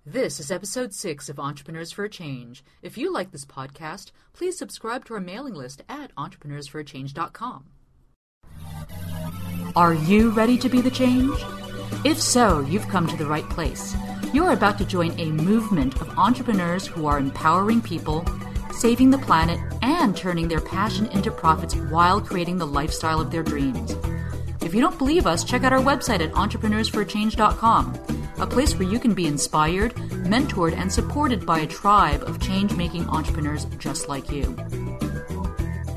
This is episode 6 of Entrepreneurs for a Change. If you like this podcast, please subscribe to our mailing list at entrepreneursforachange.com. Are you ready to be the change? If so, you've come to the right place. You're about to join a movement of entrepreneurs who are empowering people, saving the planet, and turning their passion into profits while creating the lifestyle of their dreams. If you don't believe us, check out our website at entrepreneursforachange.com. A place where you can be inspired, mentored, and supported by a tribe of change-making entrepreneurs just like you.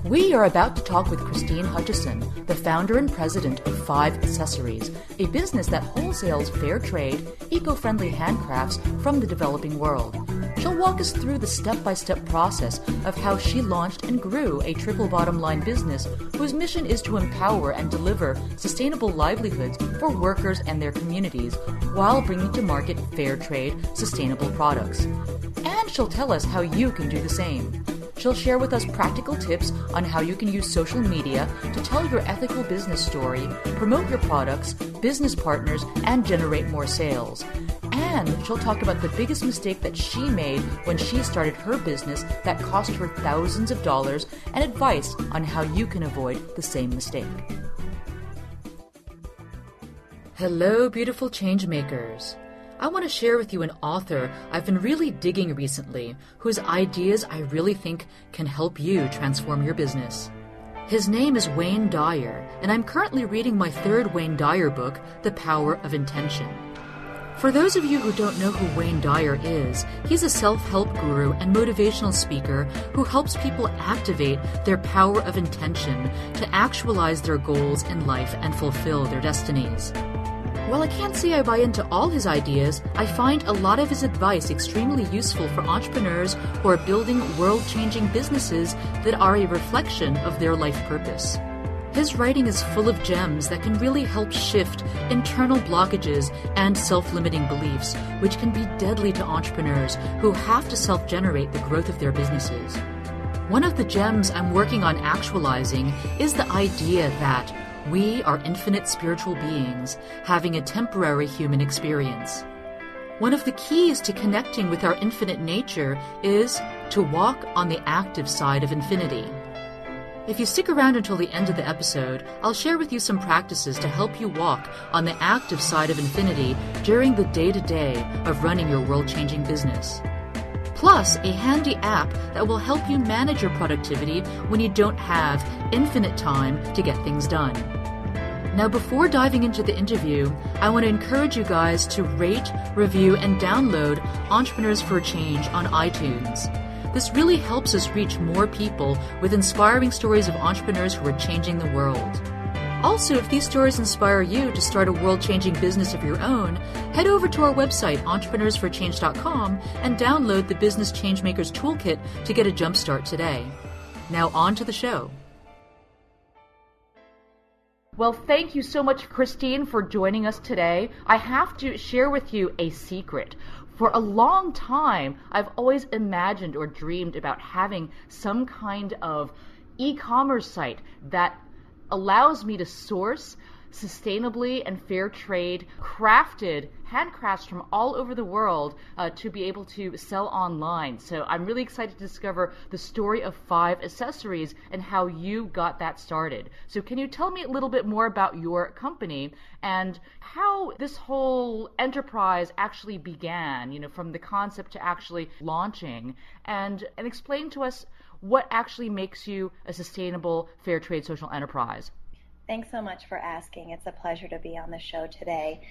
We are about to talk with Christine Hutchison, the founder and president of 5 Accessories, a business that wholesales fair trade, eco-friendly handcrafts from the developing world. She'll walk us through the step-by-step process of how she launched and grew a triple bottom line business whose mission is to empower and deliver sustainable livelihoods for workers and their communities while bringing to market fair trade, sustainable products. And she'll tell us how you can do the same. She'll share with us practical tips on how you can use social media to tell your ethical business story, promote your products, business partners, and generate more sales. And she'll talk about the biggest mistake that she made when she started her business that cost her thousands of dollars and advice on how you can avoid the same mistake. Hello, beautiful change makers. I want to share with you an author I've been really digging recently, whose ideas I really think can help you transform your business. His name is Wayne Dyer, and I'm currently reading my 3rd Wayne Dyer book, The Power of Intention. For those of you who don't know who Wayne Dyer is, he's a self-help guru and motivational speaker who helps people activate their power of intention to actualize their goals in life and fulfill their destinies. While I can't say I buy into all his ideas, I find a lot of his advice extremely useful for entrepreneurs who are building world-changing businesses that are a reflection of their life purpose. His writing is full of gems that can really help shift internal blockages and self-limiting beliefs, which can be deadly to entrepreneurs who have to self-generate the growth of their businesses. One of the gems I'm working on actualizing is the idea that we are infinite spiritual beings having a temporary human experience. One of the keys to connecting with our infinite nature is to walk on the active side of infinity. If you stick around until the end of the episode, I'll share with you some practices to help you walk on the active side of infinity during the day-to-day of running your world-changing business. Plus, a handy app that will help you manage your productivity when you don't have infinite time to get things done. Now, before diving into the interview, I want to encourage you guys to rate, review, and download Entrepreneurs for a Change on iTunes. This really helps us reach more people with inspiring stories of entrepreneurs who are changing the world. Also, if these stories inspire you to start a world-changing business of your own, head over to our website, entrepreneursforachange.com, and download the Business Changemakers Toolkit to get a jump start today. Now on to the show. Well, thank you so much, Christine, for joining us today. I have to share with you a secret. For a long time, I've always imagined or dreamed about having some kind of e-commerce site that allows me to source sustainably and fair trade crafted handcrafts from all over the world to be able to sell online. So I'm really excited to discover the story of 5 Accessories and how you got that started. So can you tell me a little bit more about your company and how this whole enterprise actually began, from the concept to actually launching, and explain to us what actually makes you a sustainable fair trade social enterprise? Thanks so much for asking. It's a pleasure to be on the show today.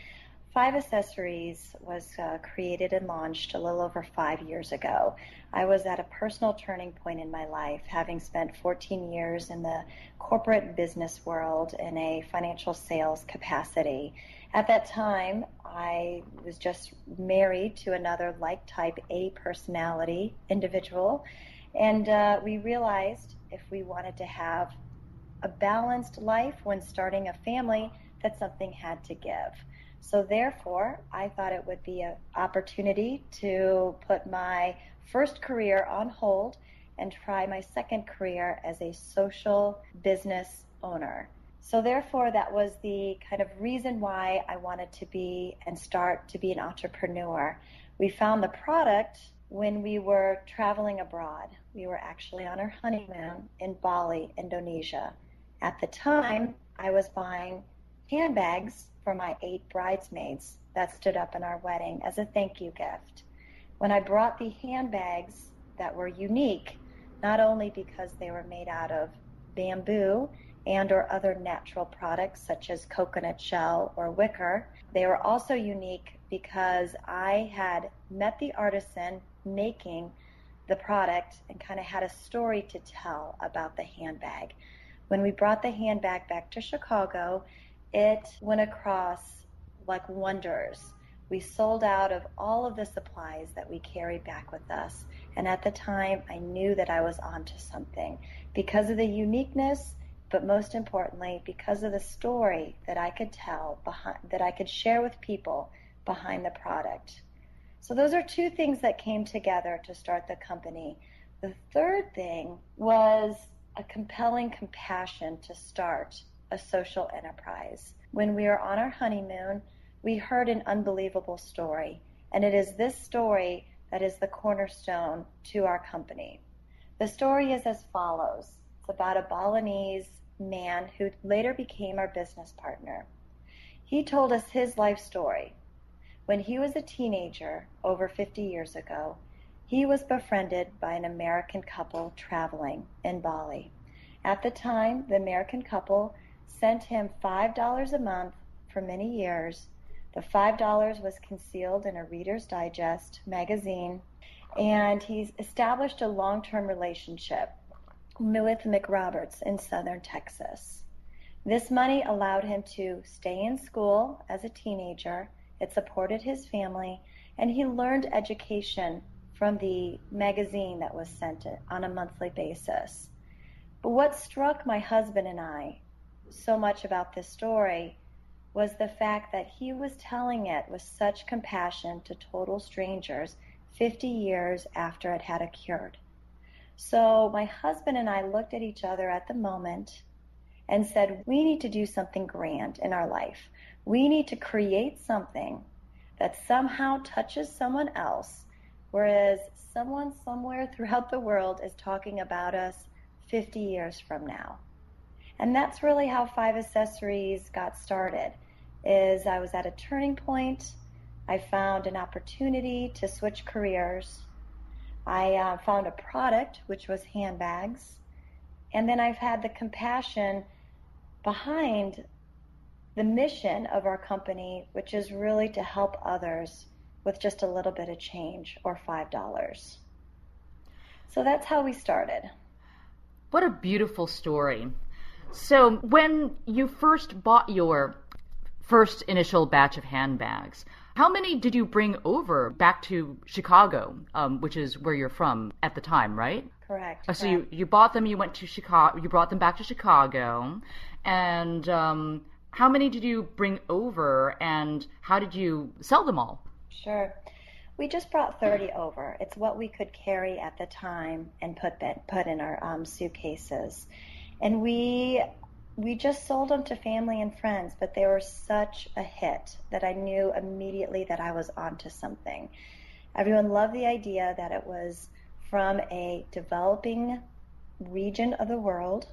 5 Accessories was created and launched a little over 5 years ago. I was at a personal turning point in my life, having spent 14 years in the corporate business world in a financial sales capacity. At that time, I was just married to another like-type A personality individual, and we realized if we wanted to have a balanced life when starting a family, that something had to give. So therefore, I thought it would be an opportunity to put my first career on hold and try my second career as a social business owner. So therefore, that was the kind of reason why I wanted to be and start to be an entrepreneur. We found the product when we were traveling abroad. We were actually on our honeymoon in Bali, Indonesia. At the time, I was buying handbags for my 8 bridesmaids that stood up in our wedding as a thank you gift. When I brought the handbags that were unique, not only because they were made out of bamboo and or other natural products such as coconut shell or wicker, they were also unique because I had met the artisan making the product and kind of had a story to tell about the handbag. When we brought the handbag back to Chicago, it went across like wonders. We sold out of all of the supplies that we carried back with us. And at the time, I knew that I was onto something because of the uniqueness, but most importantly, because of the story that I could tell, that I could share with people behind the product. So those are 2 things that came together to start the company. The third thing was a compelling compassion to start a social enterprise. When we were on our honeymoon, we heard an unbelievable story, and it is this story that is the cornerstone to our company. The story is as follows. It's about a Balinese man who later became our business partner. He told us his life story. When he was a teenager, over 50 years ago, he was befriended by an American couple traveling in Bali. At the time, the American couple sent him $5 a month for many years. The $5 was concealed in a Reader's Digest magazine, and he's established a long-term relationship with McRoberts in southern Texas. This money allowed him to stay in school as a teenager. It supported his family, and he learned education from the magazine that was sent on a monthly basis. But what struck my husband and I so much about this story was the fact that he was telling it with such compassion to total strangers 50 years after it had occurred. So my husband and I looked at each other at the moment and said, we need to do something grand in our life. We need to create something that somehow touches someone else, whereas someone somewhere throughout the world is talking about us 50 years from now. And that's really how 5 Accessories got started. Is I was at a turning point. I found an opportunity to switch careers. I found a product, which was handbags. And then I've had the compassion behind the mission of our company, which is really to help others with just a little bit of change, or $5. So that's how we started. What a beautiful story. So when you first bought your first initial batch of handbags, how many did you bring over back to Chicago, which is where you're from at the time, right? Correct. So you bought them, you went to Chicago, you brought them back to Chicago, and how many did you bring over, and how did you sell them all? Sure. We just brought 30 over. It's what we could carry at the time and put in our suitcases. And we just sold them to family and friends, but they were such a hit that I knew immediately that I was onto something. Everyone loved the idea that it was from a developing region of the world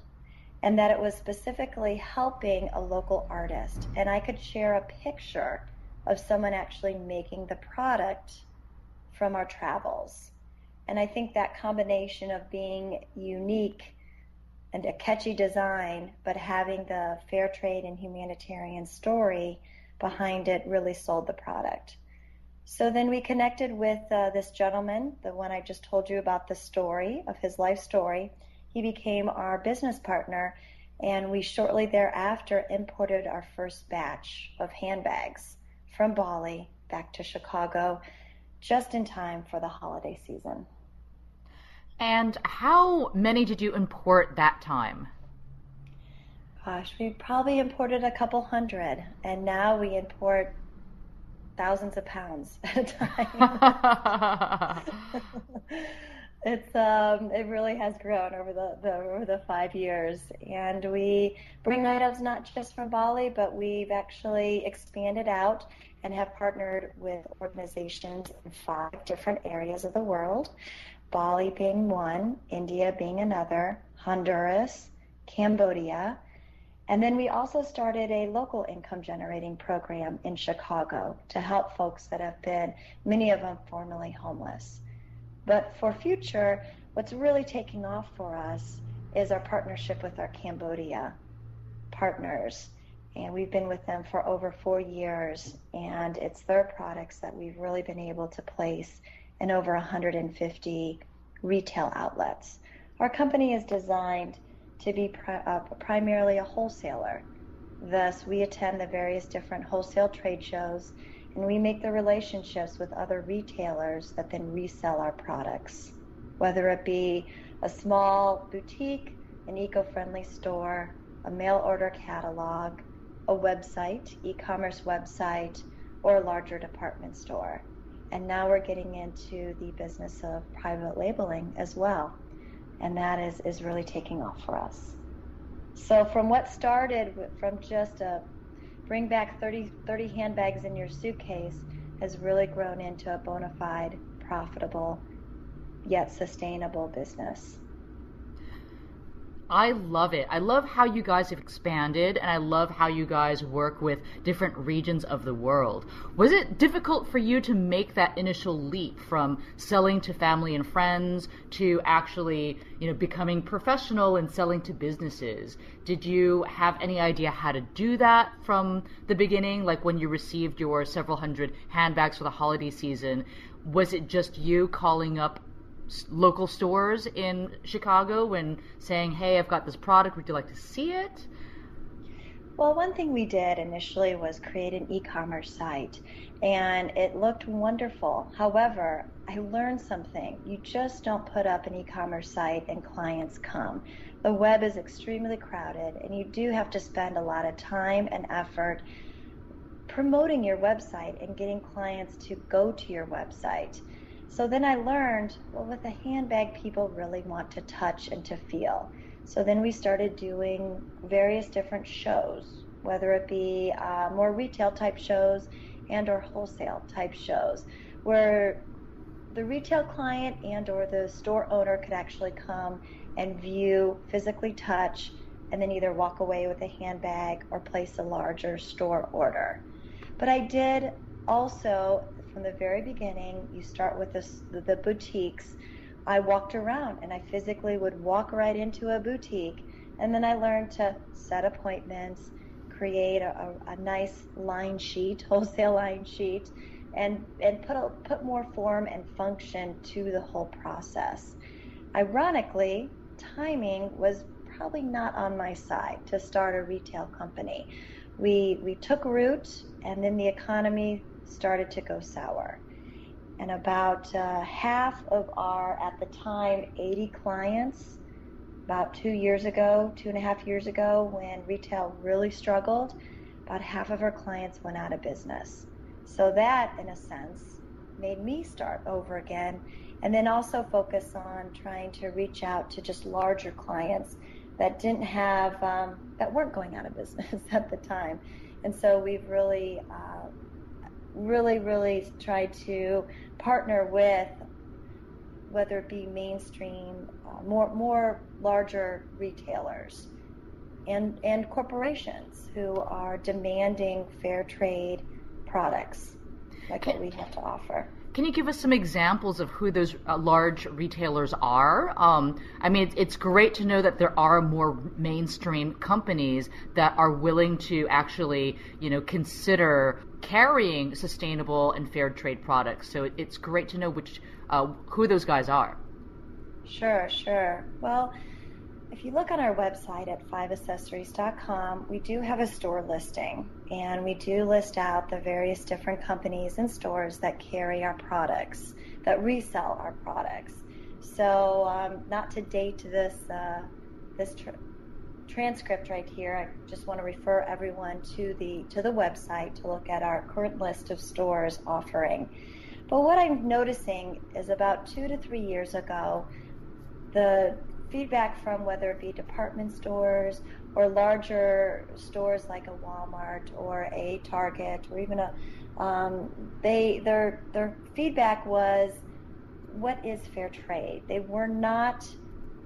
and that it was specifically helping a local artist. And I could share a picture of someone actually making the product from our travels. And I think that combination of being unique and a catchy design, but having the fair trade and humanitarian story behind it really sold the product. So then we connected with this gentleman, the one I just told you about the story of his life story. He became our business partner, and we shortly thereafter imported our first batch of handbags from Bali back to Chicago, just in time for the holiday season. And how many did you import that time? Gosh, we probably imported a couple hundred, and now we import thousands of pounds at a time. It really has grown over the 5 years, and we bring items not just from Bali, but we've actually expanded out and have partnered with organizations in 5 different areas of the world. Bali being one, India being another, Honduras, Cambodia, and then we also started a local income generating program in Chicago to help folks that have been, many of them, formerly homeless. But for future, what's really taking off for us is our partnership with our Cambodia partners. And we've been with them for over 4 years, and it's their products that we've really been able to place in over 150 retail outlets. Our company is designed to be primarily a wholesaler. Thus, we attend the various different wholesale trade shows, and we make the relationships with other retailers that then resell our products, whether it be a small boutique, an eco-friendly store, a mail order catalog, a website, e-commerce website, or a larger department store. And now we're getting into the business of private labeling as well, and that is really taking off for us. So from what started from just a bring back 30 handbags in your suitcase has really grown into a bona fide, profitable, yet sustainable business. I love it. I love how you guys have expanded, and I love how you guys work with different regions of the world. Was it difficult for you to make that initial leap from selling to family and friends to actually, becoming professional and selling to businesses? Did you have any idea how to do that from the beginning? Like when you received your several hundred handbags for the holiday season, was it just you calling up local stores in Chicago and saying, hey, I've got this product, would you like to see it? Well, one thing we did initially was create an e-commerce site, and it looked wonderful. However, I learned something. You just don't put up an e-commerce site and clients come. The web is extremely crowded, and you do have to spend a lot of time and effort promoting your website and getting clients to go to your website. So then I learned, well, with a handbag, people really want to touch and to feel. So then we started doing various different shows, whether it be more retail type shows and or wholesale type shows, where the retail client and or the store owner could actually come and view, physically touch, and then either walk away with a handbag or place a larger store order. But I did also, from the very beginning, you start with the boutiques. I walked around and I physically would walk right into a boutique, and then I learned to set appointments, create a nice line sheet, wholesale line sheet, and put more form and function to the whole process. Ironically, timing was probably not on my side to start a retail company. We took root, and then the economy started to go sour. And about half of our, at the time, 80 clients, about 2.5 years ago, when retail really struggled, about half of our clients went out of business. So that, in a sense, made me start over again, and then also focus on trying to reach out to just larger clients that didn't have, that weren't going out of business at the time. And so we've really tried to partner with, whether it be mainstream, more larger retailers and corporations who are demanding fair trade products like what we have to offer. Can you give us some examples of who those large retailers are? I mean, it's great to know that there are more mainstream companies that are willing to actually, consider carrying sustainable and fair trade products. So it's great to know who those guys are. Sure. Well, if you look on our website at 5accessories.com, we do have a store listing, and we do list out the various different companies and stores that carry our products, that resell our products. So not to date this transcript right here, I just want to refer everyone to the website to look at our current list of stores offering. But what I'm noticing is about 2 to 3 years ago, the feedback from whether it be department stores or larger stores like a Walmart or a Target or even their feedback was, what is fair trade? They were not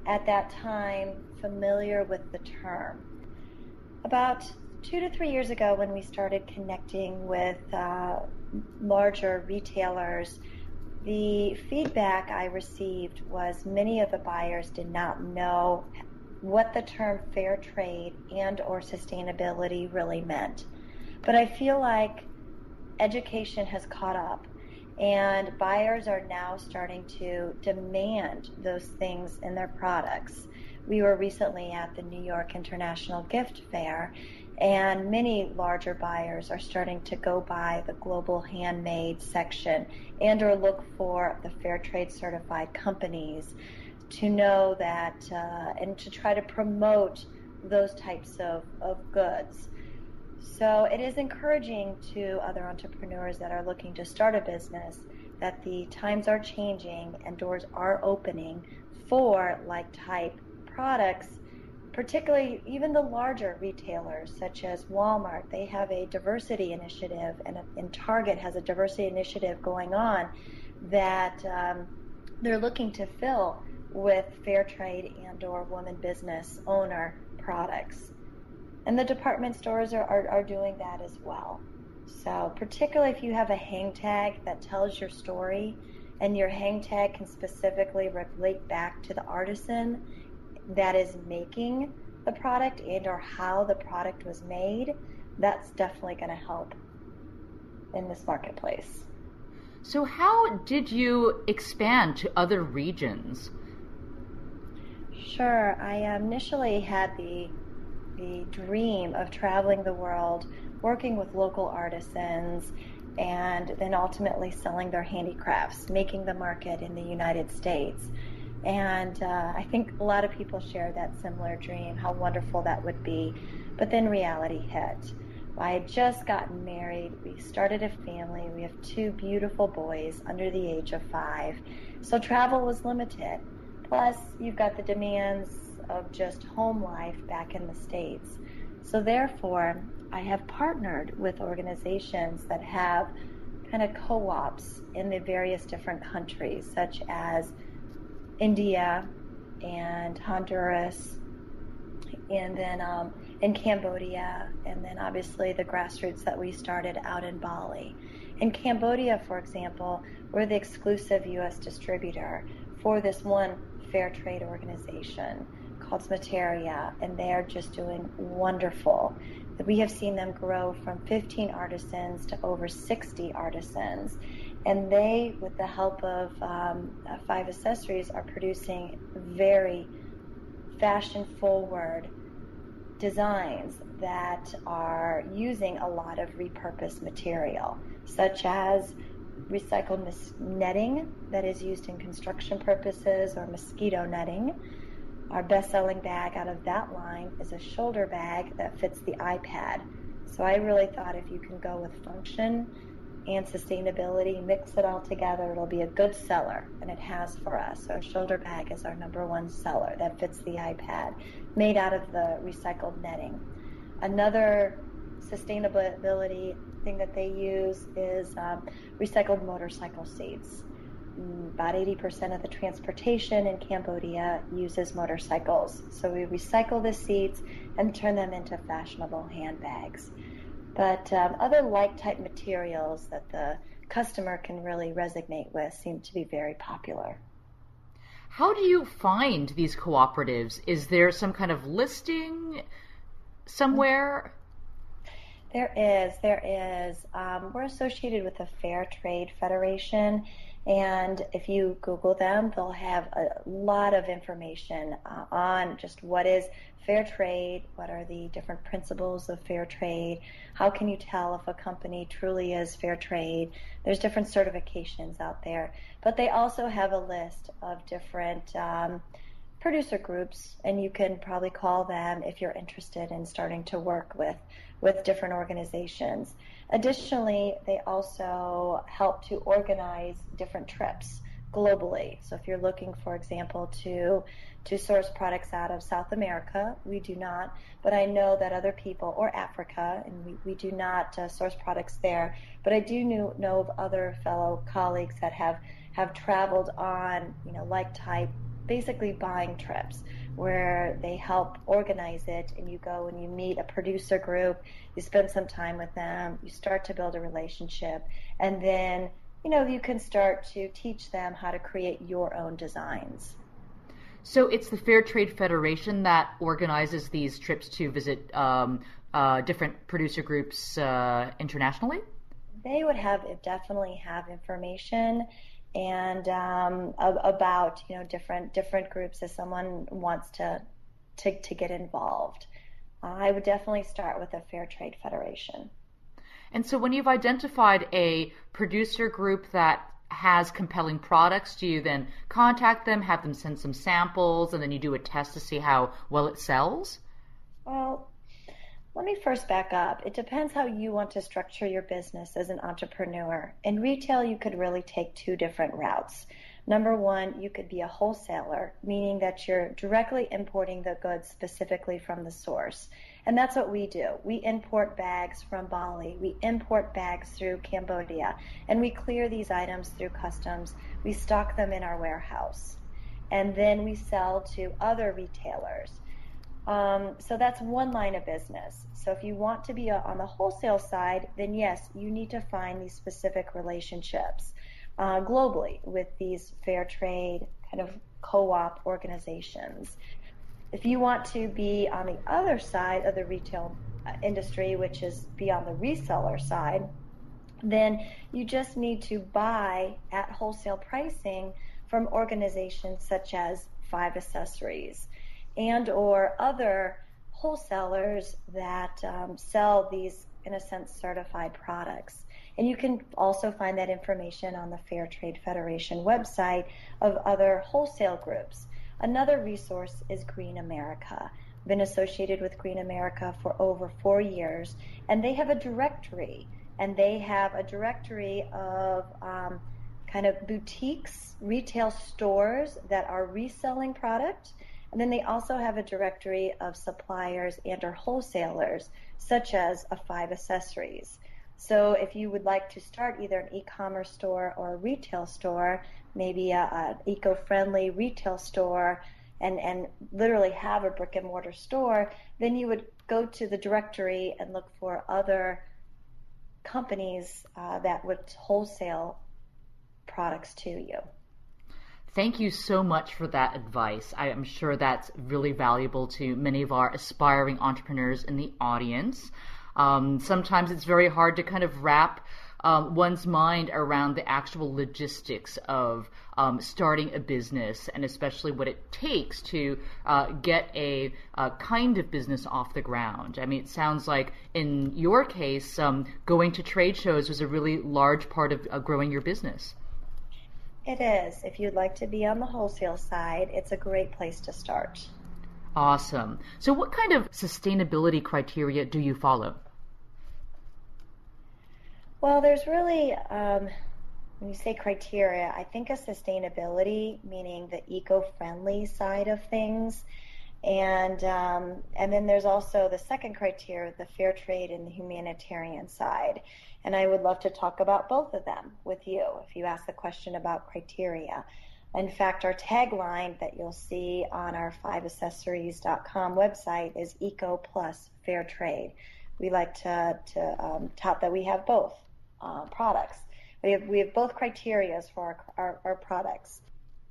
at that time familiar with the term. About 2 to 3 years ago, when we started connecting with larger retailers, the feedback I received was many of the buyers did not know what the term fair trade and or sustainability really meant. But I feel like education has caught up, and buyers are now starting to demand those things in their products. We were recently at the New York International Gift Fair, and many larger buyers are starting to go by the global handmade section and or look for the fair trade certified companies to know that and to try to promote those types of goods. So it is encouraging to other entrepreneurs that are looking to start a business that the times are changing and doors are opening for like type products, particularly even the larger retailers such as Walmart. They have a diversity initiative, and Target has a diversity initiative going on that they're looking to fill with fair trade and or woman business owner products. And the department stores are doing that as well. So particularly if you have a hang tag that tells your story, and your hang tag can specifically relate back to the artisan that is making the product and or how the product was made, that's definitely going to help in this marketplace. So how did you expand to other regions? Sure. I initially had the dream of traveling the world, working with local artisans, and then ultimately selling their handicrafts, making the market in the United States. And I think a lot of people share that similar dream, how wonderful that would be. But then reality hit. I had just gotten married. We started a family. We have 2 beautiful boys under the age of 5. So travel was limited. Plus, you've got the demands of just home life back in the States. So therefore, I have partnered with organizations that have kind of co-ops in the various different countries, such as India and Honduras, and then in Cambodia, and then obviously the grassroots that we started out in Bali. In Cambodia, for example, we're the exclusive U.S. distributor for this one fair trade organization called Smateria, and they are just doing wonderful. We have seen them grow from 15 artisans to over 60 artisans, and they, with the help of 5 Accessories, are producing very fashion-forward designs that are using a lot of repurposed material, such as recycled netting that is used in construction purposes or mosquito netting. Our best-selling bag out of that line is a shoulder bag that fits the iPad. So I really thought if you can go with function and sustainability, mix it all together, it'll be a good seller, and it has for us. So our shoulder bag is our #1 seller that fits the iPad, made out of the recycled netting. Another sustainability thing that they use is recycled motorcycle seats. About 80% of the transportation in Cambodia uses motorcycles. So we recycle the seats and turn them into fashionable handbags. But other like-type materials that the customer can really resonate with seem to be very popular. How do you find these cooperatives? Is there some kind of listing somewhere? There is. We're associated with the Fair Trade Federation, and if you Google them, they'll have a lot of information on just what is fair trade, what are the different principles of fair trade, how can you tell if a company truly is fair trade. There's different certifications out there, but they also have a list of different producer groups, and you can probably call them if you're interested in starting to work with different organizations. Additionally, they also help to organize different trips globally. So if you're looking, for example, to source products out of South America, we do not, but I know that other people, or Africa, and we do not source products there, but I do know of other fellow colleagues that have traveled on, like type, basically buying trips, where they help organize it, and you go and you meet a producer group, you spend some time with them, you start to build a relationship, and then you can start to teach them how to create your own designs. So it's the Fair Trade Federation that organizes these trips to visit different producer groups internationally? They would definitely have information and about different groups if someone wants to get involved. I would definitely start with the Fair Trade Federation. And so when you've identified a producer group that has compelling products, do you then contact them, have them send some samples, and then you do a test to see how well it sells? Well, let me first back up. It depends how you want to structure your business as an entrepreneur. In retail, you could really take two different routes. Number one, you could be a wholesaler, meaning that you're directly importing the goods specifically from the source. And that's what we do. We import bags from Bali. We import bags through Cambodia. And we clear these items through customs. We stock them in our warehouse. And then we sell to other retailers. So that's one line of business. So if you want to be on the wholesale side, then yes, you need to find these specific relationships globally with these fair trade kind of co-op organizations. If you want to be on the other side of the retail industry, which is be on the reseller side, then you just need to buy at wholesale pricing from organizations such as Five Accessories and or other wholesalers that sell these, in a sense, certified products. And you can also find that information on the Fair Trade Federation website of other wholesale groups. Another resource is Green America. I've been associated with Green America for over 4 years, and they have a directory. And they have a directory of kind of boutiques, retail stores that are reselling product. And then they also have a directory of suppliers and or wholesalers, such as a Five Accessories. So if you would like to start either an e-commerce store or a retail store, maybe an eco-friendly retail store, and literally have a brick and mortar store, then you would go to the directory and look for other companies that would wholesale products to you. Thank you so much for that advice. I am sure that's really valuable to many of our aspiring entrepreneurs in the audience. Sometimes it's very hard to kind of wrap one's mind around the actual logistics of starting a business, and especially what it takes to get a kind of business off the ground. I mean, it sounds like in your case, going to trade shows was a really large part of growing your business. It is. If you'd like to be on the wholesale side, it's a great place to start. Awesome. So what kind of sustainability criteria do you follow? Well, there's really, when you say criteria, I think of sustainability, meaning the eco-friendly side of things. And then there's also the second criteria, the fair trade and the humanitarian side. And I would love to talk about both of them with you if you ask the question about criteria. In fact, our tagline that you'll see on our fiveaccessories.com website is Eco plus Fair Trade. We like to tout that we have both products. We have both criteria for our products.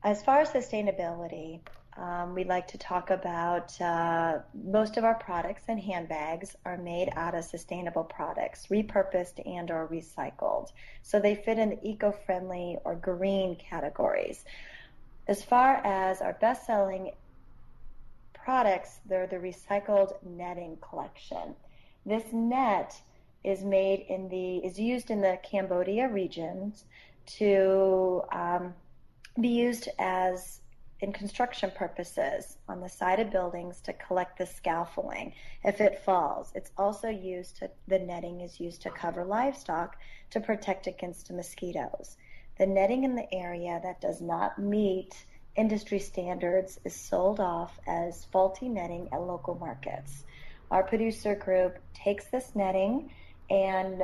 As far as sustainability, we like to talk about most of our products and handbags are made out of sustainable products, repurposed and or recycled. So they fit in the eco-friendly or green categories. As far as our best-selling products, they're the recycled netting collection. This net is used in the Cambodia regions to be used as in construction purposes on the side of buildings to collect the scaffolding if it falls. It's also the netting is used to cover livestock to protect against mosquitoes. The netting in the area that does not meet industry standards is sold off as faulty netting at local markets. Our producer group takes this netting and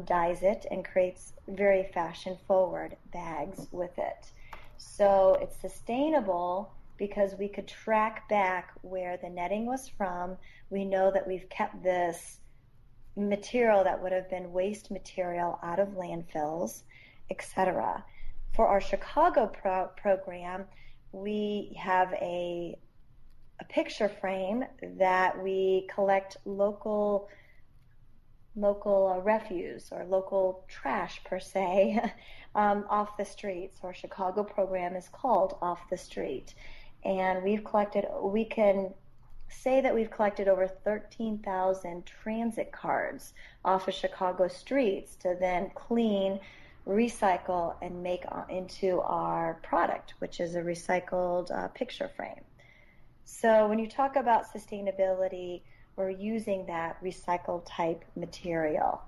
dyes it and creates very fashion-forward bags with it. So it's sustainable because we could track back where the netting was from. We know that we've kept this material that would have been waste material out of landfills, etc. For our Chicago program, we have a picture frame that we collect local refuse or local trash per se off the streets. Our Chicago program is called Off the Street, and we can say that we've collected over 13,000 transit cards off of Chicago streets to then clean, recycle, and make into our product, which is a recycled picture frame. So when you talk about sustainability, we're using that recycled type material.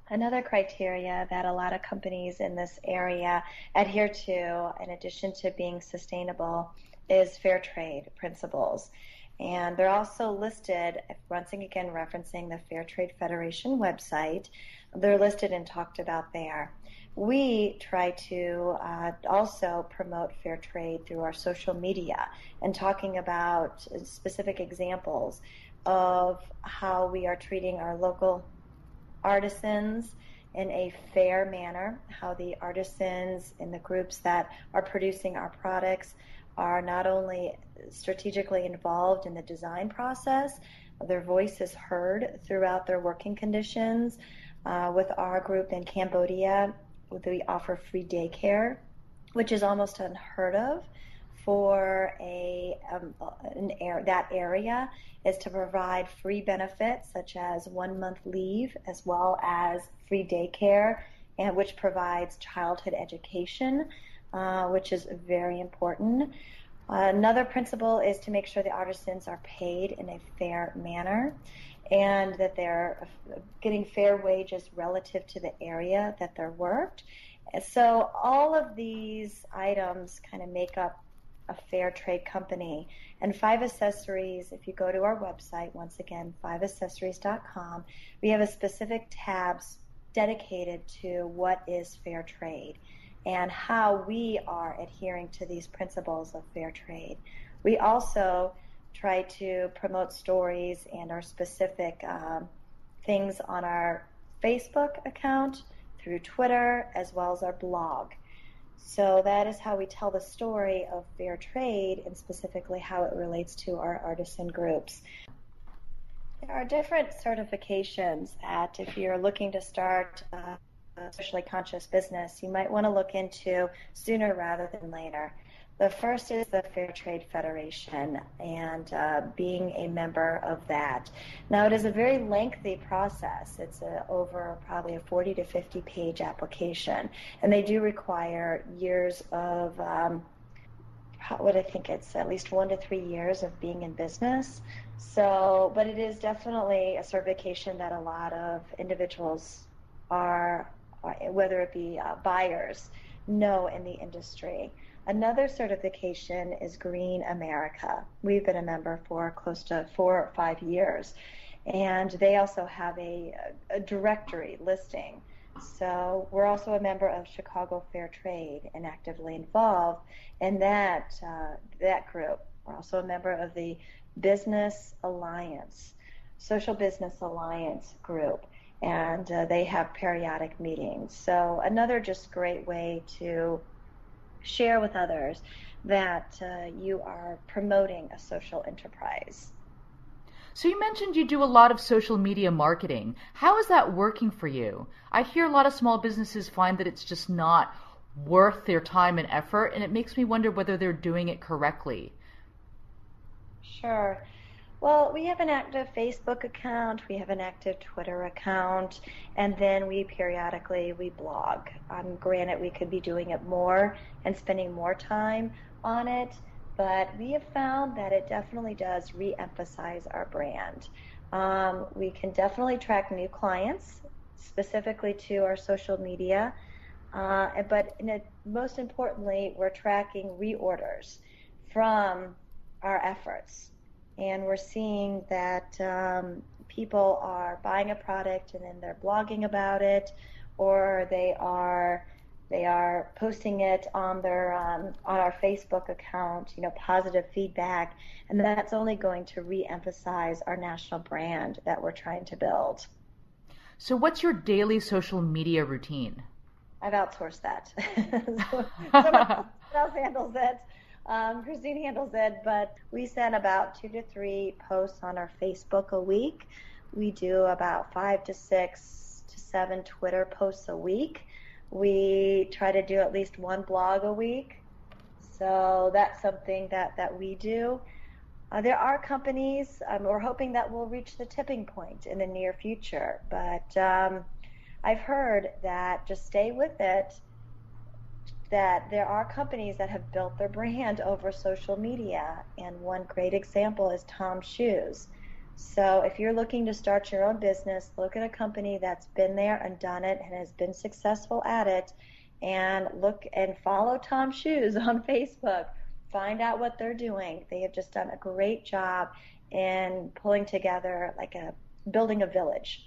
Another criteria that a lot of companies in this area adhere to, in addition to being sustainable, is fair trade principles. And they're also listed, once again referencing the Fair Trade Federation website, they're listed and talked about there. We try to also promote fair trade through our social media and talking about specific examples of how we are treating our local artisans in a fair manner, how the artisans in the groups that are producing our products are not only strategically involved in the design process, their voice is heard throughout their working conditions. With our group in Cambodia, we offer free daycare, which is almost unheard of for that area, is to provide free benefits such as 1 month leave as well as free daycare, and which provides childhood education, which is very important. Another principle is to make sure the artisans are paid in a fair manner and that they're getting fair wages relative to the area that they're worked. So all of these items kind of make up a fair trade company. And Five Accessories, if you go to our website, once again, fiveaccessories.com, we have a specific tabs dedicated to what is fair trade and how we are adhering to these principles of fair trade. We also try to promote stories and our specific things on our Facebook account, through Twitter, as well as our blog. So that is how we tell the story of fair trade and specifically how it relates to our artisan groups. There are different certifications that if you're looking to start a socially conscious business, you might want to look into sooner rather than later. The first is the Fair Trade Federation and being a member of that. Now, it is a very lengthy process. It's over probably a 40 to 50 page application, and they do require years of, I think it's at least 1 to 3 years of being in business. So, but it is definitely a certification that a lot of individuals are, whether it be buyers, know in the industry. Another certification is Green America. We've been a member for close to 4 or 5 years, and they also have a directory listing. So we're also a member of Chicago Fair Trade and actively involved in that group. We're also a member of the Business Alliance, Social Business Alliance group, and they have periodic meetings. So another just great way to share with others that you are promoting a social enterprise. So you mentioned you do a lot of social media marketing. How is that working for you? I hear a lot of small businesses find that it's just not worth their time and effort, and it makes me wonder whether they're doing it correctly. Sure. Well, we have an active Facebook account, we have an active Twitter account, and then we periodically blog. Granted, we could be doing it more and spending more time on it, but we have found that it definitely does re-emphasize our brand. We can definitely track new clients specifically to our social media, but most importantly, we're tracking reorders from our efforts. And we're seeing that people are buying a product and then they're blogging about it, or they are posting it on their on our Facebook account, positive feedback, and that's only going to re-emphasize our national brand that we're trying to build. So what's your daily social media routine? I've outsourced that. Someone else handles it. Christine handles it, but we send about 2 to 3 posts on our Facebook a week. We do about 5 to 6 to 7 Twitter posts a week. We try to do at least 1 blog a week. So that's something that we do. There are companies, we're hoping that we'll reach the tipping point in the near future, but I've heard that just stay with it, that there are companies that have built their brand over social media, and one great example is Tom's Shoes. So if you're looking to start your own business, look at a company that's been there and done it and has been successful at it, and look and follow Tom's Shoes on Facebook. Find out what they're doing. They have just done a great job in pulling together building a village.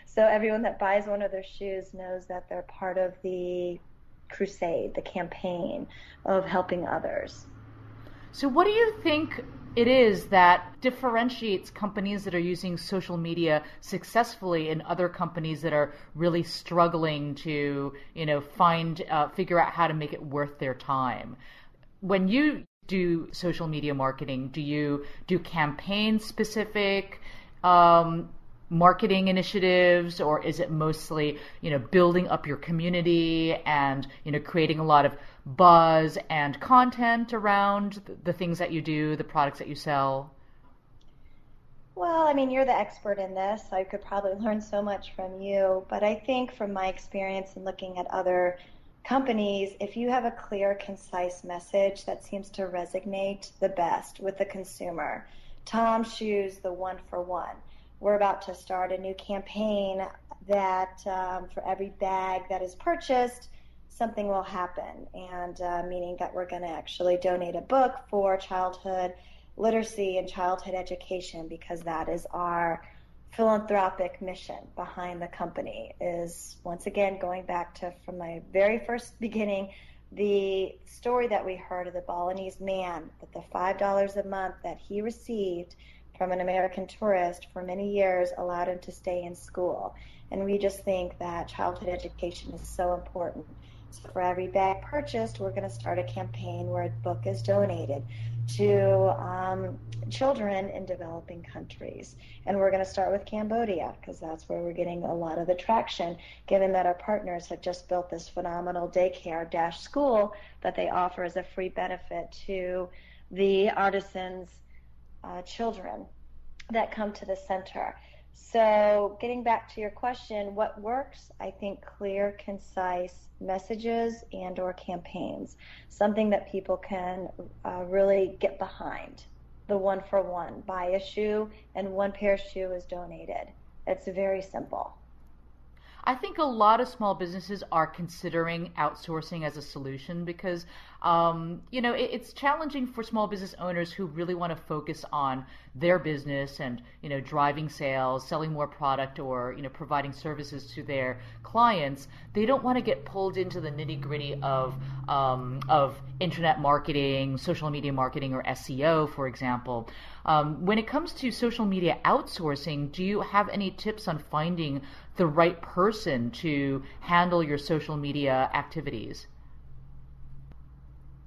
So everyone that buys one of their shoes knows that they're part of the crusade, the campaign of helping others. So what do you think it is that differentiates companies that are using social media successfully and other companies that are really struggling to, figure out how to make it worth their time? When you do social media marketing, do you do campaign specific marketing initiatives, or is it mostly, building up your community and, creating a lot of buzz and content around the things that you do, the products that you sell? Well, you're the expert in this. I could probably learn so much from you, but I think from my experience in looking at other companies, if you have a clear, concise message that seems to resonate the best with the consumer. Tom's Shoes, the 1-for-1. We're about to start a new campaign that for every bag that is purchased, something will happen, and meaning that we're going to actually donate a book for childhood literacy and childhood education, because that is our philanthropic mission behind the company, is once again going back to from my very first beginning, the story that we heard of the Balinese man, that the $5 a month that he received from an American tourist for many years allowed him to stay in school. And we just think that childhood education is so important. So for every bag purchased, we're going to start a campaign where a book is donated to children in developing countries. And we're going to start with Cambodia, because that's where we're getting a lot of the traction, given that our partners have just built this phenomenal daycare school that they offer as a free benefit to the artisans' children that come to the center. So getting back to your question, what works? I think clear, concise messages and or campaigns, something that people can really get behind. The 1-for-1, buy a shoe and 1 pair of shoe is donated. It's very simple. I think a lot of small businesses are considering outsourcing as a solution because, it's challenging for small business owners who really want to focus on their business and, driving sales, selling more product, or, providing services to their clients. They don't want to get pulled into the nitty-gritty of internet marketing, social media marketing, or SEO, for example. When it comes to social media outsourcing, do you have any tips on finding the right person to handle your social media activities?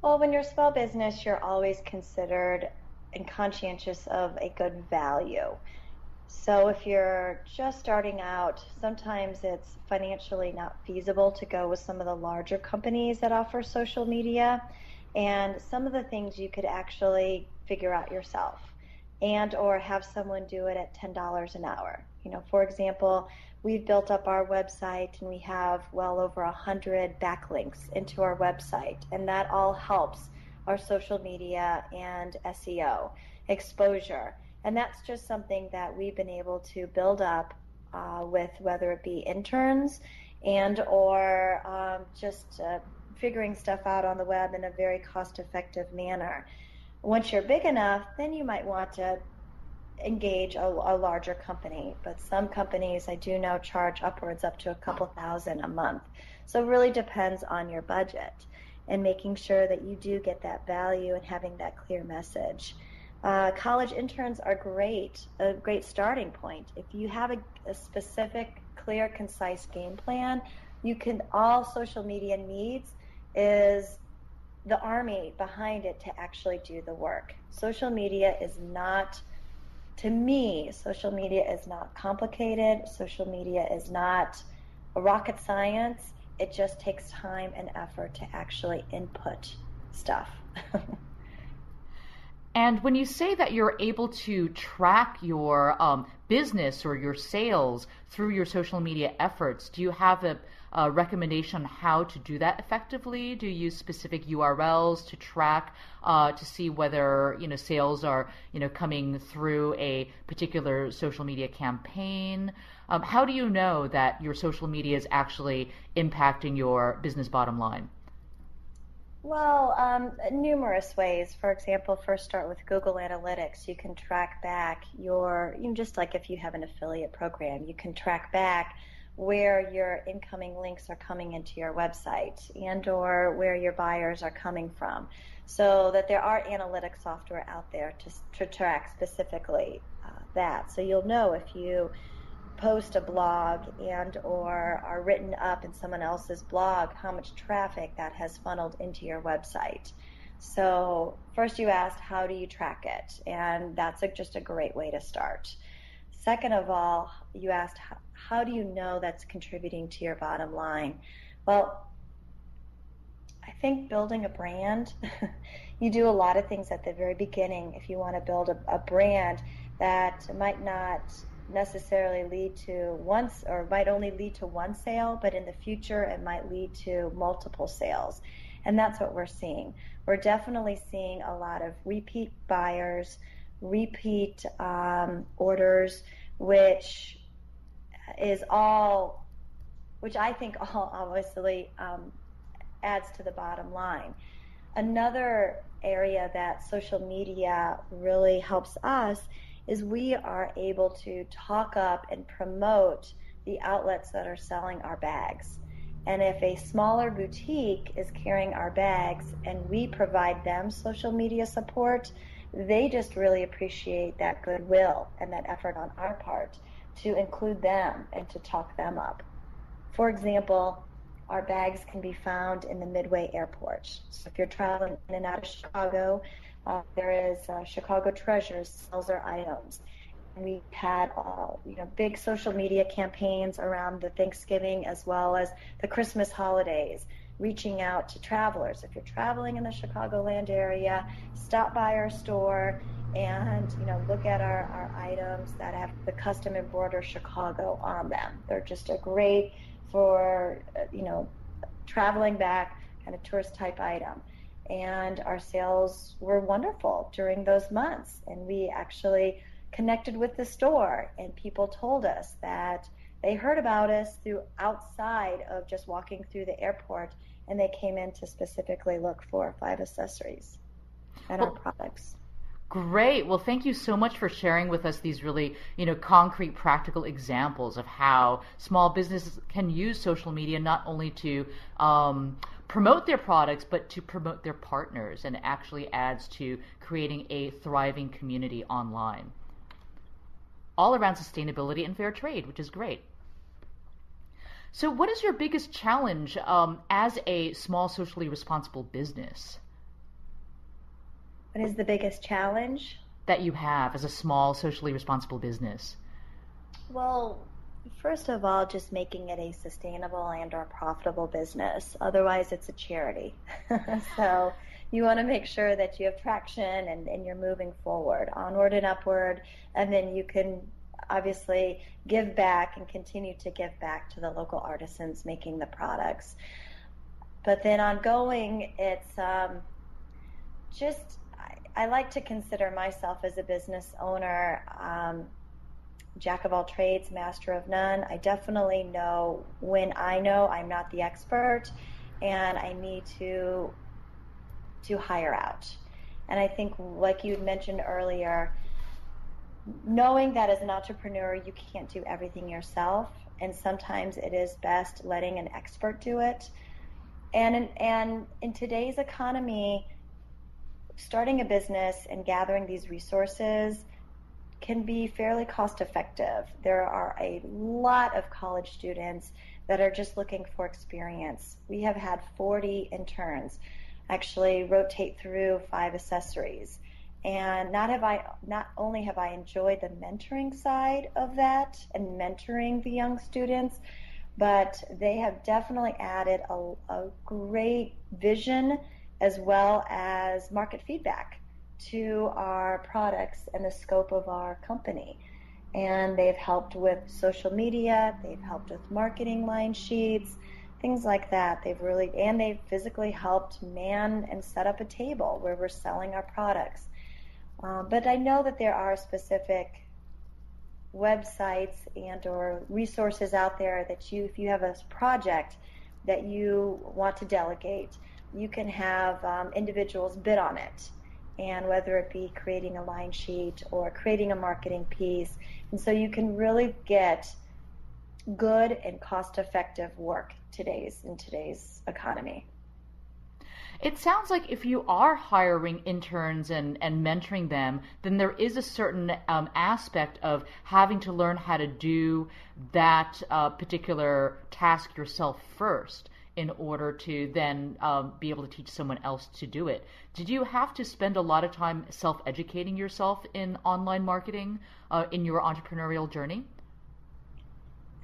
Well, when you're a small business, you're always considered and conscientious of a good value. So if you're just starting out, sometimes it's financially not feasible to go with some of the larger companies that offer social media. And some of the things you could actually figure out yourself, and or have someone do it at $10 an hour. For example, we've built up our website and we have well over 100 backlinks into our website, and that all helps are social media and SEO exposure. And that's just something that we've been able to build up with whether it be interns and or just figuring stuff out on the web in a very cost-effective manner. Once you're big enough, then you might want to engage a larger company. But some companies, I do know, charge upwards up to a couple thousand a month. So it really depends on your budget and making sure that you do get that value and having that clear message. College interns are a great starting point. If you have a specific, clear, concise game plan, all social media needs is the army behind it to actually do the work. Social media is not, to me, social media is not complicated. Social media is not a rocket science. It just takes time and effort to actually input stuff. And when you say that you're able to track your business or your sales through your social media efforts, do you have a recommendation on how to do that effectively? Do you use specific URLs to track to see whether sales are coming through a particular social media campaign? How do you know that your social media is actually impacting your business bottom line? Well, numerous ways. For example, first start with Google Analytics. You can track back just like if you have an affiliate program, you can track back where your incoming links are coming into your website and or where your buyers are coming from. So that there are analytic software out there to track specifically that. So you'll know if you post a blog and or are written up in someone else's blog, how much traffic that has funneled into your website. So first you asked, how do you track it? And that's just a great way to start. Second of all, you asked, how do you know that's contributing to your bottom line? Well, I think building a brand, you do a lot of things at the very beginning if you want to build a brand that might not necessarily lead to might only lead to one sale, but in the future it might lead to multiple sales. And that's what we're seeing. We're definitely seeing a lot of repeat buyers, repeat orders, which I think all obviously adds to the bottom line. Another area that social media really helps us is we are able to talk up and promote the outlets that are selling our bags. And if a smaller boutique is carrying our bags and we provide them social media support, they just really appreciate that goodwill and that effort on our part to include them and to talk them up. For example, our bags can be found in the Midway Airport. So if you're traveling in and out of Chicago, there is Chicago Treasures sells our items. And we've had big social media campaigns around the Thanksgiving as well as the Christmas holidays, reaching out to travelers. If you're traveling in the Chicagoland area, stop by our store and look at our items that have the custom embroidered Chicago on them. They're just a great for traveling back kind of tourist type item. And our sales were wonderful during those months. And we actually connected with the store, and people told us that they heard about us through outside of just walking through the airport, and they came in to specifically look for Five Accessories and our products. Great. Well, thank you so much for sharing with us these really, concrete, practical examples of how small businesses can use social media not only to promote their products, but to promote their partners, and actually adds to creating a thriving community online. All around sustainability and fair trade, which is great. So what is your biggest challenge as a small socially responsible business? What is the biggest challenge that you have as a small socially responsible business? Well, first of all, just making it a sustainable and or profitable business. Otherwise, it's a charity. So you want to make sure that you have traction and you're moving forward, onward and upward, and then you can obviously give back and continue to give back to the local artisans making the products. But then ongoing, it's I like to consider myself as a business owner, jack of all trades, master of none. I definitely know when I know I'm not the expert and I need to hire out. And I think, like you mentioned earlier, knowing that as an entrepreneur you can't do everything yourself, and sometimes it is best letting an expert do it. And in today's economy, starting a business and gathering these resources can be fairly cost effective. There are a lot of college students that are just looking for experience. We have had 40 interns actually rotate through 5 accessories. And not only have I enjoyed the mentoring side of that and mentoring the young students, but they have definitely added a great vision as well as market feedback to our products and the scope of our company. And they've helped with social media, they've helped with marketing line sheets, things like that. They've physically helped man and set up a table where we're selling our products. But I know that there are specific websites and or resources out there that if you have a project that you want to delegate, you can have individuals bid on it, and whether it be creating a line sheet or creating a marketing piece. And so you can really get good and cost-effective work in today's economy. It sounds like if you are hiring interns and mentoring them, then there is a certain aspect of having to learn how to do that particular task yourself first in order to then be able to teach someone else to do it. Did you have to spend a lot of time self-educating yourself in online marketing in your entrepreneurial journey?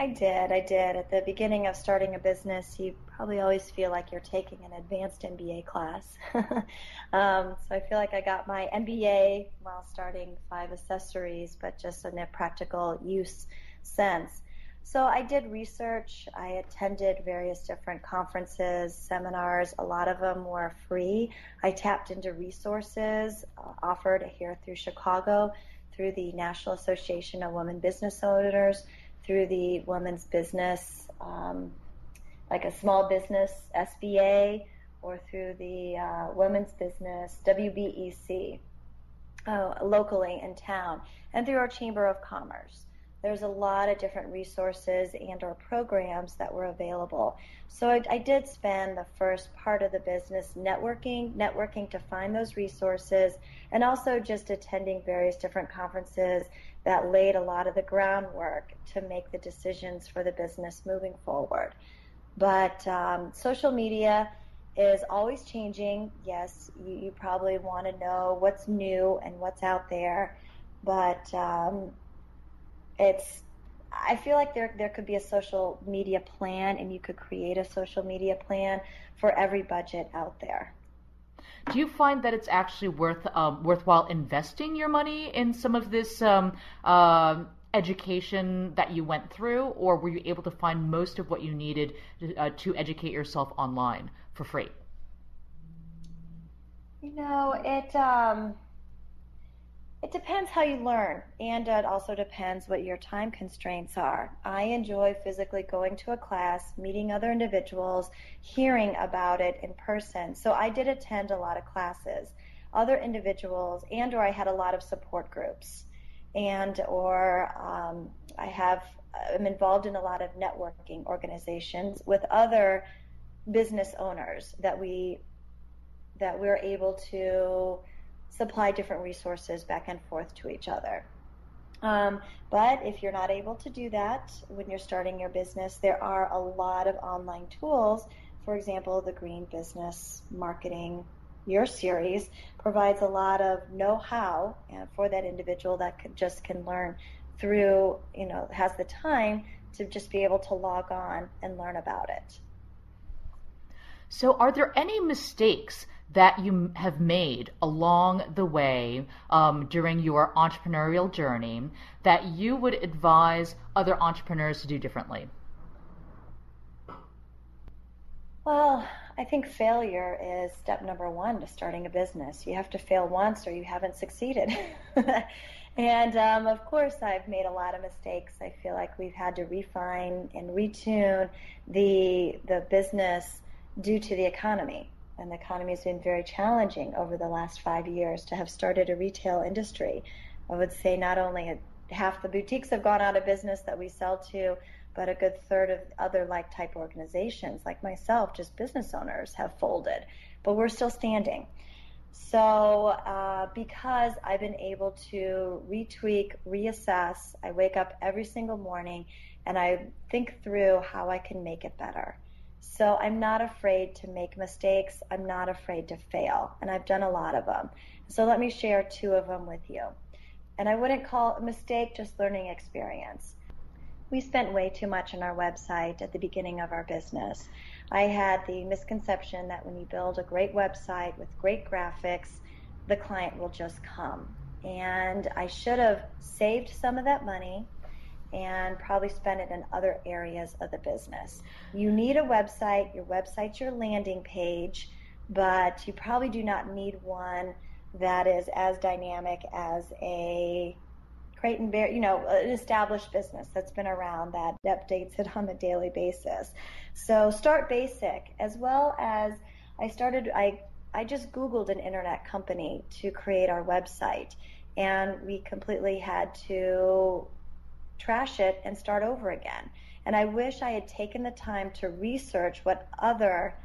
I did. At the beginning of starting a business, you probably always feel like you're taking an advanced MBA class. So I feel like I got my MBA while starting 5 accessories, but just in a practical use sense. So I did research. I attended various different conferences, seminars. A lot of them were free. I tapped into resources offered here through Chicago, through the National Association of Women Business Owners, through the Women's Business, like a small business SBA, or through the Women's Business WBEC locally in town, and through our Chamber of Commerce. There's a lot of different resources and or programs that were available. So I did spend the first part of the business networking to find those resources, and also just attending various different conferences that laid a lot of the groundwork to make the decisions for the business moving forward. But social media is always changing. Yes, you probably want to know what's new and what's out there, but I feel like there could be a social media plan, and you could create a social media plan for every budget out there. Do you find that it's actually worthwhile investing your money in some of this education that you went through, or were you able to find most of what you needed to educate yourself online for free? It depends how you learn, and it also depends what your time constraints are. I enjoy physically going to a class, meeting other individuals, hearing about it in person. So I did attend a lot of classes, other individuals, and or I had a lot of support groups, and or I'm involved in a lot of networking organizations with other business owners that we're able to supply different resources back and forth to each other. But if you're not able to do that when you're starting your business, there are a lot of online tools. For example, the Green Business Marketing Your Series provides a lot of know-how for that individual that can learn through, has the time to just be able to log on and learn about it. So are there any mistakes that you have made along the way during your entrepreneurial journey that you would advise other entrepreneurs to do differently? Well, I think failure is step number one to starting a business. You have to fail once or you haven't succeeded. And of course, I've made a lot of mistakes. I feel like we've had to refine and retune the business due to the economy. And the economy has been very challenging over the last 5 years to have started a retail industry. I would say not only half the boutiques have gone out of business that we sell to, but a good third of other like type organizations like myself, just business owners, have folded. But we're still standing. So because I've been able to retweak, reassess, I wake up every single morning and I think through how I can make it better. So I'm not afraid to make mistakes. I'm not afraid to fail. And I've done a lot of them. So let me share 2 of them with you. And I wouldn't call it a mistake, just learning experience. We spent way too much on our website at the beginning of our business. I had the misconception that when you build a great website with great graphics, the client will just come. And I should have saved some of that money and probably spent it in other areas of the business. You need a website. Your website's your landing page, but you probably do not need one that is as dynamic as a Crate and Barrel, an established business that's been around that updates it on a daily basis. So start basic, as well as I just Googled an internet company to create our website, and we completely had to trash it and start over again. And I wish I had taken the time to research what other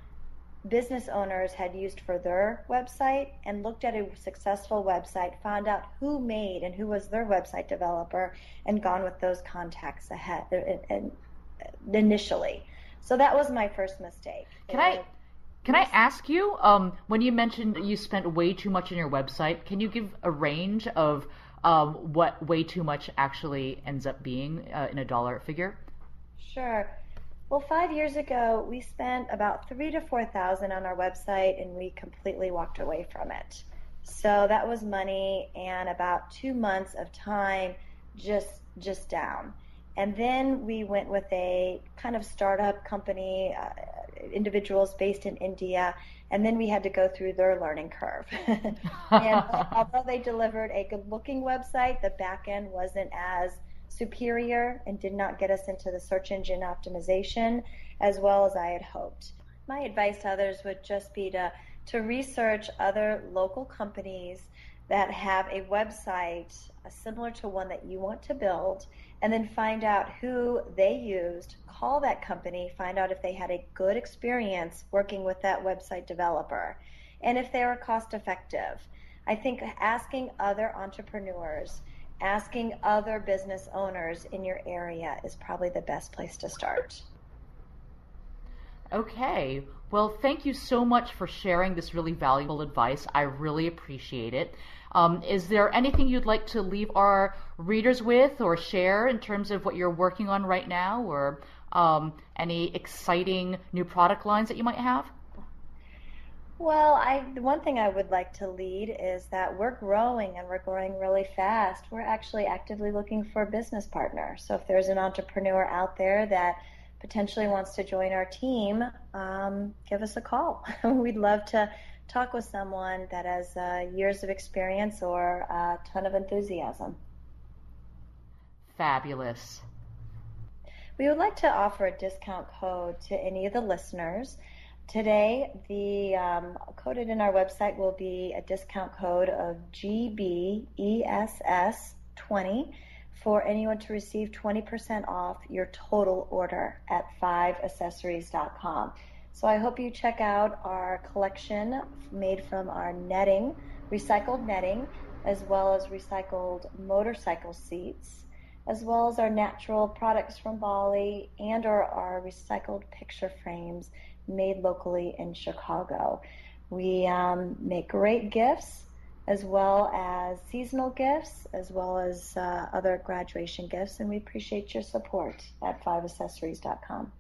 business owners had used for their website and looked at a successful website, found out who made and who was their website developer, and gone with those contacts ahead and initially. So that was my first mistake. Can I ask you, when you mentioned you spent way too much on your website, can you give a range of what way too much actually ends up being in a dollar figure? Sure. Well, 5 years ago, we spent about $3,000 to $4,000 on our website, and we completely walked away from it. So that was money and about 2 months of time just down. And then we went with a kind of startup company, individuals based in India, and then we had to go through their learning curve. And although they delivered a good-looking website, the back end wasn't as superior and did not get us into the search engine optimization as well as I had hoped. My advice to others would just be to research other local companies that have a website similar to one that you want to build, and then find out who they used, call that company, find out if they had a good experience working with that website developer, and if they were cost effective. I think asking other entrepreneurs, asking other business owners in your area is probably the best place to start. Okay. Well, thank you so much for sharing this really valuable advice. I really appreciate it. Is there anything you'd like to leave our readers with or share in terms of what you're working on right now, or any exciting new product lines that you might have? Well, the one thing I would like to lead is that we're growing, and we're growing really fast. We're actually actively looking for a business partner. So if there's an entrepreneur out there that potentially wants to join our team, give us a call. We'd love to talk with someone that has years of experience or a ton of enthusiasm. Fabulous. We would like to offer a discount code to any of the listeners. Today, the coded in our website will be a discount code of GBESS20 for anyone to receive 20% off your total order at 5accessories.com. So I hope you check out our collection made from our netting, recycled netting, as well as recycled motorcycle seats, as well as our natural products from Bali and our recycled picture frames made locally in Chicago. We make great gifts, as well as seasonal gifts, as well as other graduation gifts, and we appreciate your support at 5accessories.com.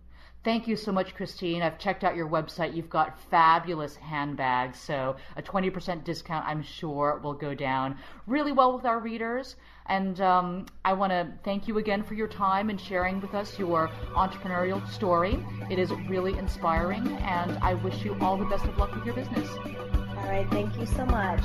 Thank you so much, Christine. I've checked out your website. You've got fabulous handbags, so a 20% discount, I'm sure, will go down really well with our readers. And I want to thank you again for your time and sharing with us your entrepreneurial story. It is really inspiring, and I wish you all the best of luck with your business. All right, thank you so much.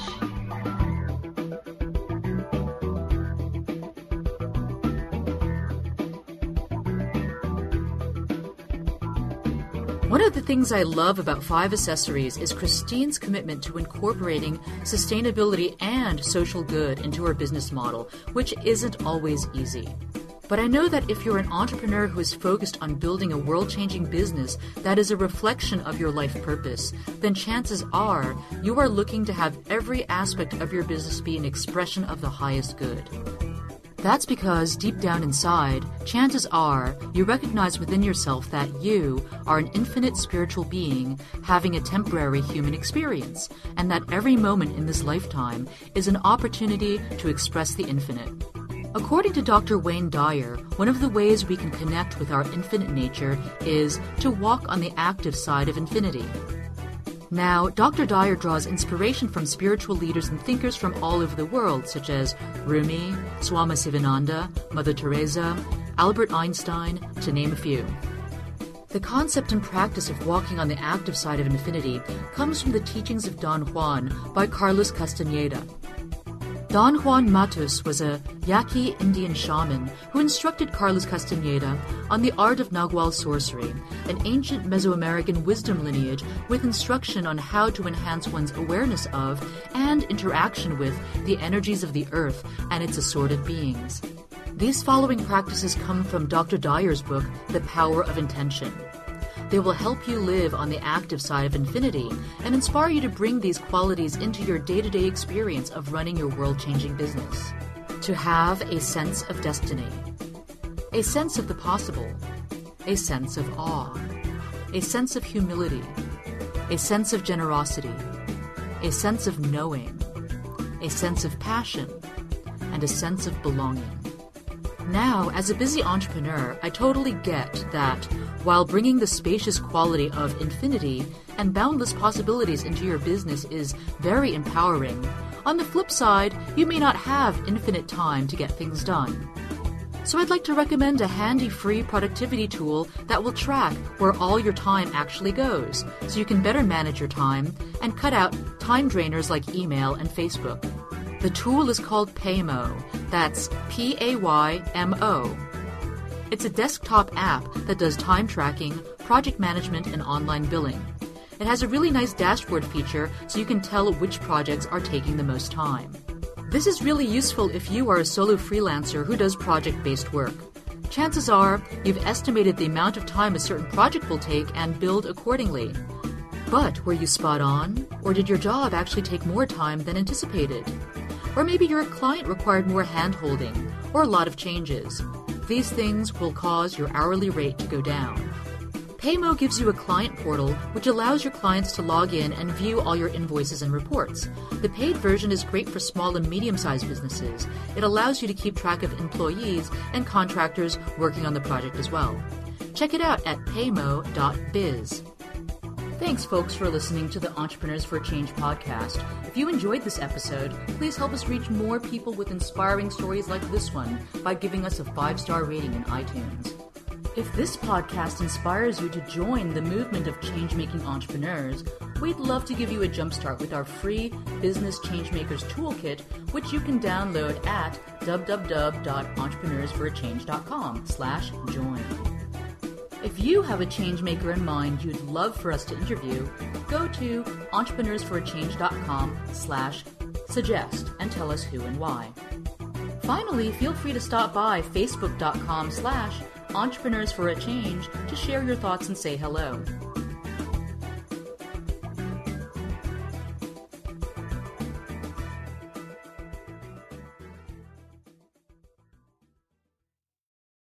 One of the things I love about 5 Accessories is Christine's commitment to incorporating sustainability and social good into her business model, which isn't always easy. But I know that if you're an entrepreneur who is focused on building a world-changing business that is a reflection of your life purpose, then chances are you are looking to have every aspect of your business be an expression of the highest good. That's because deep down inside, chances are you recognize within yourself that you are an infinite spiritual being having a temporary human experience, and that every moment in this lifetime is an opportunity to express the infinite. According to Dr. Wayne Dyer, one of the ways we can connect with our infinite nature is to walk on the active side of infinity. Now, Dr. Dyer draws inspiration from spiritual leaders and thinkers from all over the world, such as Rumi, Swami Sivananda, Mother Teresa, Albert Einstein, to name a few. The concept and practice of walking on the active side of infinity comes from the teachings of Don Juan by Carlos Castaneda. Don Juan Matus was a Yaqui Indian shaman who instructed Carlos Castaneda on the art of Nagual sorcery, an ancient Mesoamerican wisdom lineage with instruction on how to enhance one's awareness of and interaction with the energies of the earth and its assorted beings. These following practices come from Dr. Dyer's book, The Power of Intention. They will help you live on the active side of infinity and inspire you to bring these qualities into your day-to-day experience of running your world-changing business. To have a sense of destiny, a sense of the possible, a sense of awe, a sense of humility, a sense of generosity, a sense of knowing, a sense of passion, and a sense of belonging. Now, as a busy entrepreneur, I totally get that while bringing the spacious quality of infinity and boundless possibilities into your business is very empowering, on the flip side, you may not have infinite time to get things done. So I'd like to recommend a handy free productivity tool that will track where all your time actually goes, so you can better manage your time and cut out time drainers like email and Facebook. The tool is called Paymo. That's Paymo. It's a desktop app that does time tracking, project management, and online billing. It has a really nice dashboard feature so you can tell which projects are taking the most time. This is really useful if you are a solo freelancer who does project-based work. Chances are you've estimated the amount of time a certain project will take and billed accordingly. But were you spot on? Or did your job actually take more time than anticipated? Or maybe your client required more hand-holding, or a lot of changes. These things will cause your hourly rate to go down. Paymo gives you a client portal which allows your clients to log in and view all your invoices and reports. The paid version is great for small and medium-sized businesses. It allows you to keep track of employees and contractors working on the project as well. Check it out at paymo.biz. Thanks, folks, for listening to the Entrepreneurs for a Change podcast. If you enjoyed this episode, please help us reach more people with inspiring stories like this one by giving us a 5-star rating in iTunes. If this podcast inspires you to join the movement of change-making entrepreneurs, we'd love to give you a jumpstart with our free Business Changemakers Toolkit, which you can download at www.entrepreneursforachange.com/join. If you have a change maker in mind you'd love for us to interview, go to entrepreneursforachange.com/suggest and tell us who and why. Finally, feel free to stop by facebook.com/entrepreneursforachange to share your thoughts and say hello.